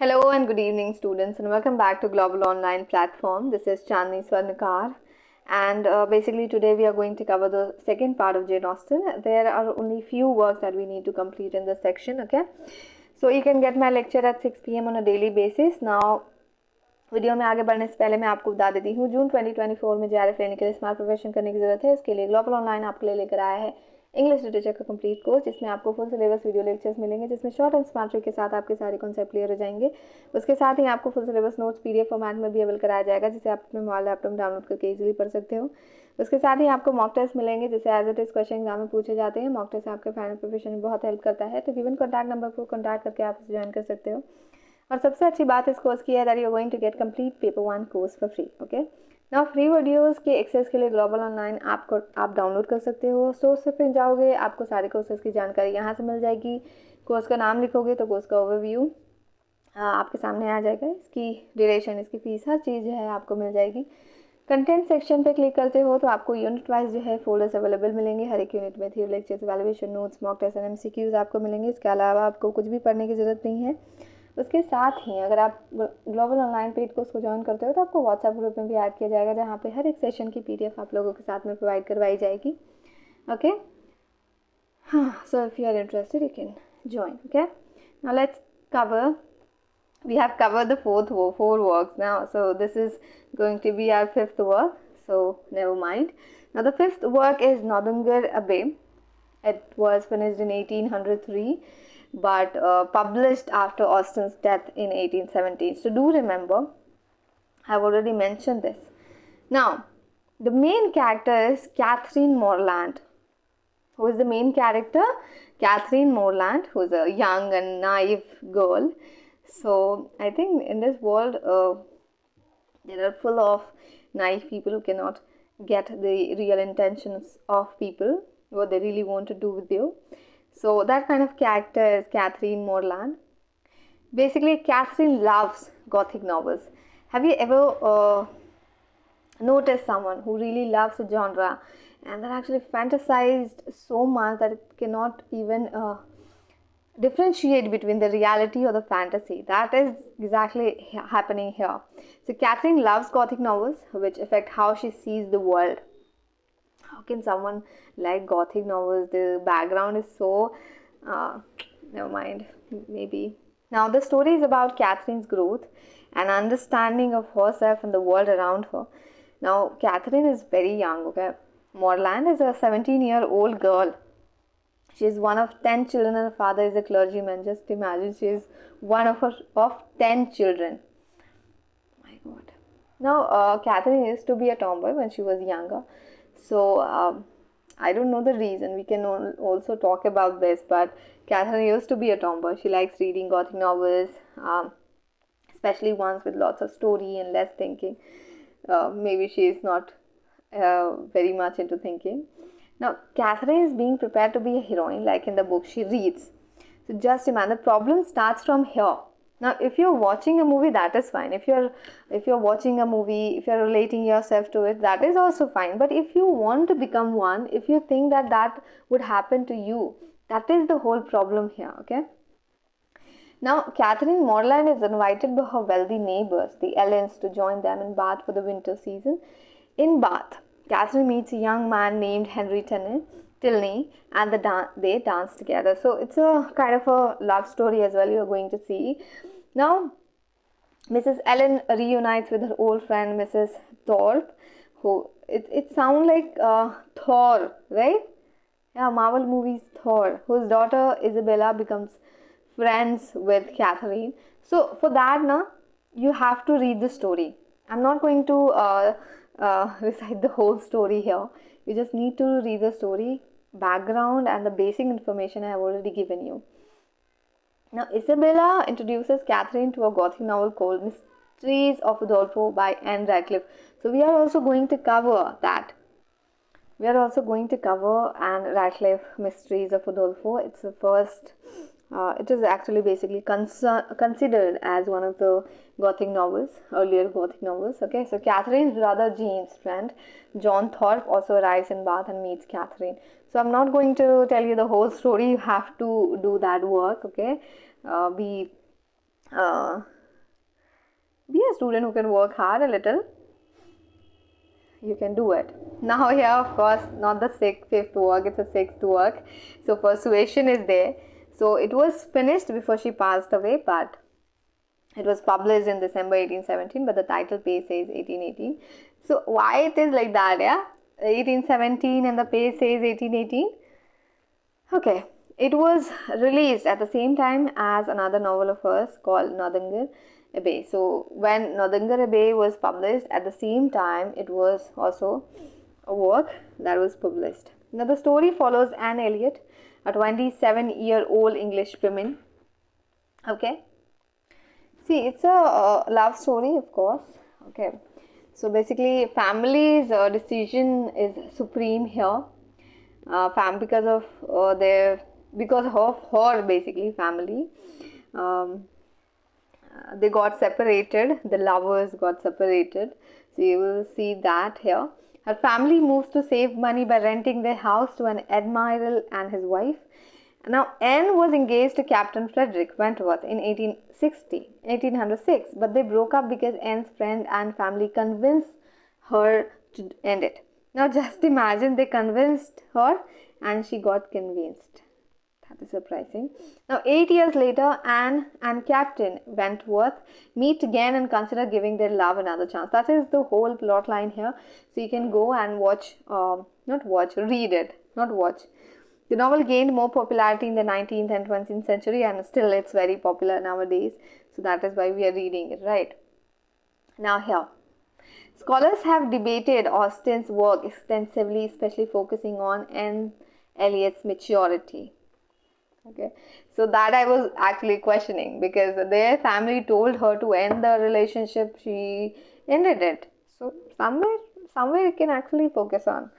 Hello and good evening, students, and welcome back to Global Online Platform. This is Chandni Swarnakar, and basically today we are going to cover the second part of Jane Austen. There are only few works that we need to complete in this section, okay? So you can get my lecture at 6 p.m. on a daily basis. Now, video में आगे बढ़ने से पहले मैं आपको बता देती हूँ जून 2024 में JRF लेने के लिए स्मार्ट प्रिपरेशन करने की ज़रूरत है। इसके लिए ग्लोबल ऑनलाइन आपके लिए लेकर आया है इंग्लिश लिटरेचर का कंप्लीट कोर्स, जिसमें आपको फुल सिलेबस वीडियो लेक्चर्स मिलेंगे, जिसमें शॉर्ट एंड स्मार्ट ट्रिक के साथ आपके सारे कॉन्सेप्ट क्लियर हो जाएंगे। उसके साथ ही आपको full syllabus notes PDF format में भी अवेल कराया जाएगा, जिसे आप अपने मोबाइल लैपटॉप में डाउनलोड करके इजीली पढ़ सकते हो। उसके साथ ही आपको मॉक टेस्ट मिलेंगे, जिसे as it is question exam में पूछे जाते हैं। मॉक टेस्ट आपके फाइनल प्रिपरेशन में बहुत हेल्प करता है, तो गिवन कॉन्टैक्ट नंबर को कॉन्टैक्ट करके आप इसे ज्वाइन कर सकते हो। और सबसे अच्छी बात इस कोर्स की है that you are going to get complete paper 1 course for free. Okay, now free videos के एक्सेस के लिए ग्लोबल ऑनलाइन ऐप को आप डाउनलोड कर सकते हो। सोर्स से फिर जाओगे, आपको सारे कोर्सेज की जानकारी यहाँ से मिल जाएगी। कोर्स का नाम लिखोगे तो कोर्स का ओवरव्यू आपके सामने आ जाएगा। इसकी ड्यूरेशन, इसकी फीस, हर चीज़ जो है आपको मिल जाएगी। कंटेंट सेक्शन पे क्लिक करते हो तो आपको यूनिट वाइज जो है फोल्डर्स अवेलेबल मिलेंगे। हर एक यूनिट में theory lectures, evaluation notes, mock test and MCQs आपको मिलेंगे। इसके अलावा आपको कुछ भी पढ़ने की ज़रूरत नहीं है। उसके साथ ही अगर आप ग्लोबल ऑनलाइन पेड कोर्स को ज्वाइन करते हो तो आपको व्हाट्सएप ग्रुप में भी ऐड किया जाएगा, जहाँ पे हर एक सेशन की PDF आप लोगों के साथ में प्रोवाइड करवाई जाएगी। ओके, हाँ, so if you are interested you can join. Okay, now let's cover, we have covered the four works now, so this is going to be our fifth work, so never mind. Now the fifth work is Northanger Abbey. It was finished in 1803 but published after Austen's death in 1817. So do remember, I've already mentioned this. Now the main character is Catherine Morland. Who is the main character? Catherine Morland, who is a young and naive girl. So I think in this world there are full of naive people who cannot get the real intentions of people, what they really want to do with you. So that kind of character is Catherine Morland. Basically, Catherine loves Gothic novels. Have you ever noticed someone who really loves a genre and that actually fantasized so much that it cannot even differentiate between the reality or the fantasy? That is exactly happening here. So Catherine loves Gothic novels, which affect how she sees the world. How can someone like Gothic novels? The background is so never mind, maybe. Now the story is about Catherine's growth and understanding of herself and the world around her. Now Catherine is very young, okay? Morland is a 17-year-old girl. She is one of 10 children and her father is a clergyman. Just imagine, she is one of 10 children. My God. Now, Catherine used to be a tomboy when she was younger. So, I don't know the reason. We can also talk about this. But Catherine used to be a tomboy. She likes reading Gothic novels, especially ones with lots of story and less thinking. Maybe she is not very much into thinking. Now, Catherine is being prepared to be a heroine, like in the book she reads. So just imagine, the problem starts from here. Now, if you're watching a movie, that is fine. If you're watching a movie, if you're relating yourself to it, that is also fine. But if you want to become one, if you think that that would happen to you, that is the whole problem here, okay? Now, Catherine Morland is invited by her wealthy neighbors, the Ellens, to join them in Bath for the winter season. In Bath, Catherine meets a young man named Henry Tilney, and they dance together. So it's a kind of a love story as well, you're going to see. Now, Mrs. Ellen reunites with her old friend Mrs. Thorpe, who it sounds like Thor, right? Yeah, Marvel movies Thor, whose daughter Isabella becomes friends with Catherine. So for that, now you have to read the story. I'm not going to recite the whole story here. You just need to read the story, background, and the basic information I have already given you. Now, Isabella introduces Catherine to a Gothic novel called Mysteries of Udolpho by Anne Radcliffe. So we are also going to cover that. We are also going to cover Anne Radcliffe Mysteries of Udolpho. It's the first. It is actually basically considered as one of the Gothic novels, earlier Gothic novels. Okay, so Catherine's brother Jane's friend John Thorpe also arrives in Bath and meets Catherine. So I'm not going to tell you the whole story. You have to do that work. Okay, we be a student who can work hard a little. You can do it. Now here, of course, not the fifth work, it's a sixth work. So Persuasion is there. So it was finished before she passed away, but it was published in December 1817, but the title page says 1818. So why it is like that, yeah? 1817 and the page says 1818. Okay, it was released at the same time as another novel of hers called Northanger Abbey. So when Northanger Abbey was published, at the same time it was also a work that was published. Now the story follows Anne Elliot, a 27-year-old English woman. Okay, see, it's a love story, of course. Okay, so basically family's decision is supreme here. Because of her basically family, they got separated. The lovers got separated. So you will see that here. Her family moves to save money by renting their house to an admiral and his wife. Now Anne was engaged to Captain Frederick Wentworth in 1806, but they broke up because Anne's friend and family convinced her to end it. Now just imagine, they convinced her and she got convinced. That is surprising. Now 8 years later, Anne and Captain Wentworth meet again and consider giving their love another chance. That is the whole plot line here. So you can go and read it, not watch. The novel gained more popularity in the 19th and 20th century, and still it's very popular nowadays. So that is why we are reading it, right? Now here, scholars have debated Austen's work extensively, especially focusing on Anne Elliot's maturity. Okay, so that I was actually questioning, because their family told her to end the relationship, she ended it. So somewhere you can actually focus on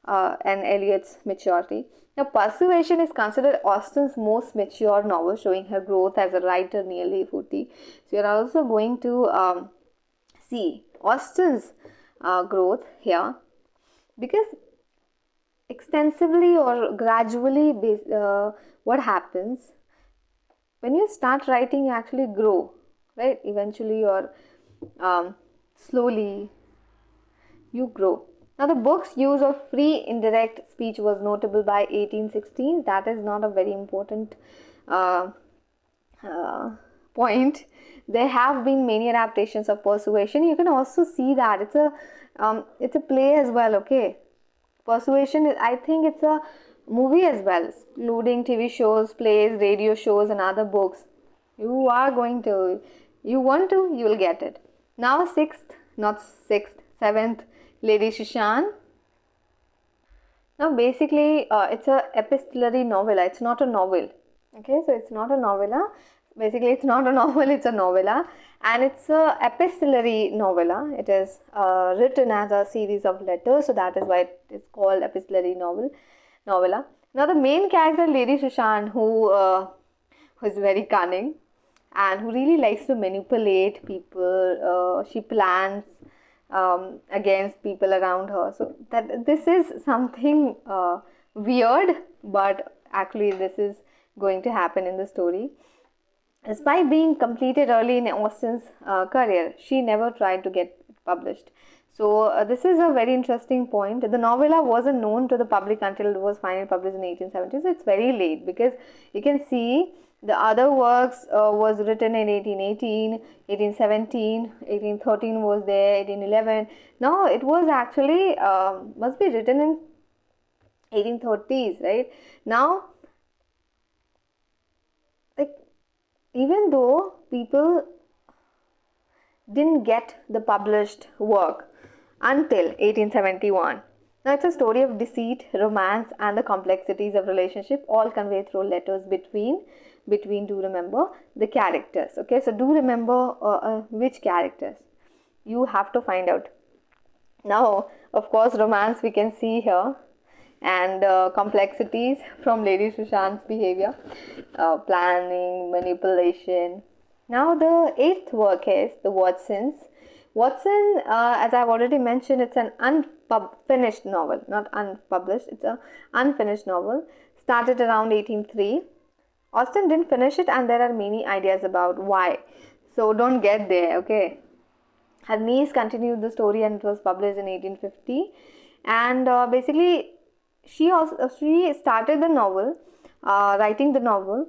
Anne Elliot's maturity. Now, Persuasion is considered Austen's most mature novel, showing her growth as a writer nearly 40. So, you are also going to see Austen's growth here, because extensively or gradually, what happens when you start writing, you actually grow, right? Eventually or slowly you grow. Now the book's use of free indirect speech was notable by 1816. That is not a very important point. There have been many adaptations of Persuasion. You can also see that it's a play as well. Okay, Persuasion is, I think it's a movie as well, including TV shows, plays, radio shows, and other books. You want to, you will get it. Now seventh, Lady Susan. Now basically it's a epistolary novella. It's not a novel. Okay, so it's not a novella. Basically it's not a novel, it's a novella, and it's a epistolary novella. It is written as a series of letters, so that is why it is called epistolary novella. Now the main character, Lady Susan, who is very cunning and who really likes to manipulate people. She plans against people around her. So that this is something weird, but actually this is going to happen in the story. Despite being completed early in Austen's career, she never tried to get published. So this is a very interesting point. The novella wasn't known to the public until it was finally published in 1870. So it's very late, because you can see the other works was written in 1818, 1817, 1813 was there, 1811. No, it was actually must be written in 1830s, right? Now, like, even though people didn't get the published work until 1871. Now it's a story of deceit, romance, and the complexities of relationship, all conveyed through letters between, do remember the characters. Okay, so do remember which characters. You have to find out. Now, of course, romance we can see here, and complexities from Lady Susan's behavior, planning, manipulation. Now the eighth work is the Watsons. Watson, as I've already mentioned, it's an unfinished novel, not unpublished. It's an unfinished novel. Started around 1803. Austen didn't finish it, and there are many ideas about why. So don't get there, okay? Her niece continued the story, and it was published in 1850. And basically, she started the novel, writing the novel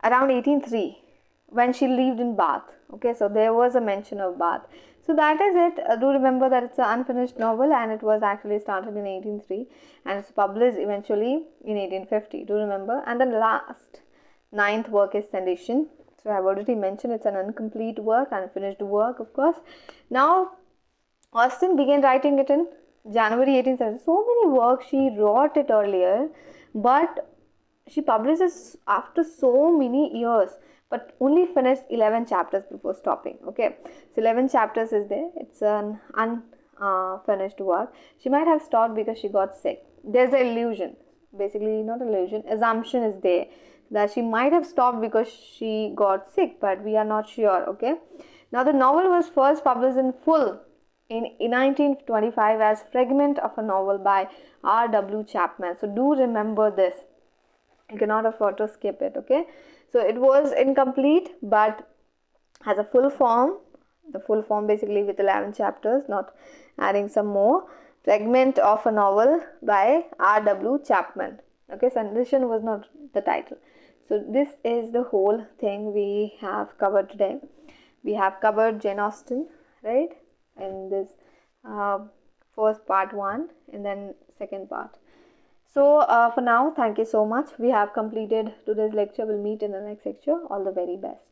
around 1803 when she lived in Bath. Okay, so there was a mention of Bath. So that is it. Do remember that it's an unfinished novel, and it was actually started in 1803 and it's published eventually in 1850. Do remember. And the last ninth work is Sandition. So I've already mentioned it's an incomplete work, unfinished work, of course. Now Austen began writing it in January 1870. So many works she wrote it earlier, but she publishes after so many years, but only finished 11 chapters before stopping. Okay, so 11 chapters is there. It's an unfinished work. She might have stopped because she got sick. There's an illusion, basically not illusion, assumption is there that she might have stopped because she got sick, but we are not sure. Okay, now the novel was first published in full in 1925 as fragment of a novel by R.W. Chapman. So do remember this. You cannot afford to skip it. Okay, so it was incomplete but has a full form. The full form basically with 11 chapters, not adding some more. Fragment of a novel by R.W. Chapman. Okay, Sandition was not the title. So this is the whole thing we have covered today. We have covered Jane Austen, right, in this first part 1 and then second part. So for now, thank you so much. We have completed today's lecture. We'll meet in the next lecture. All the very best.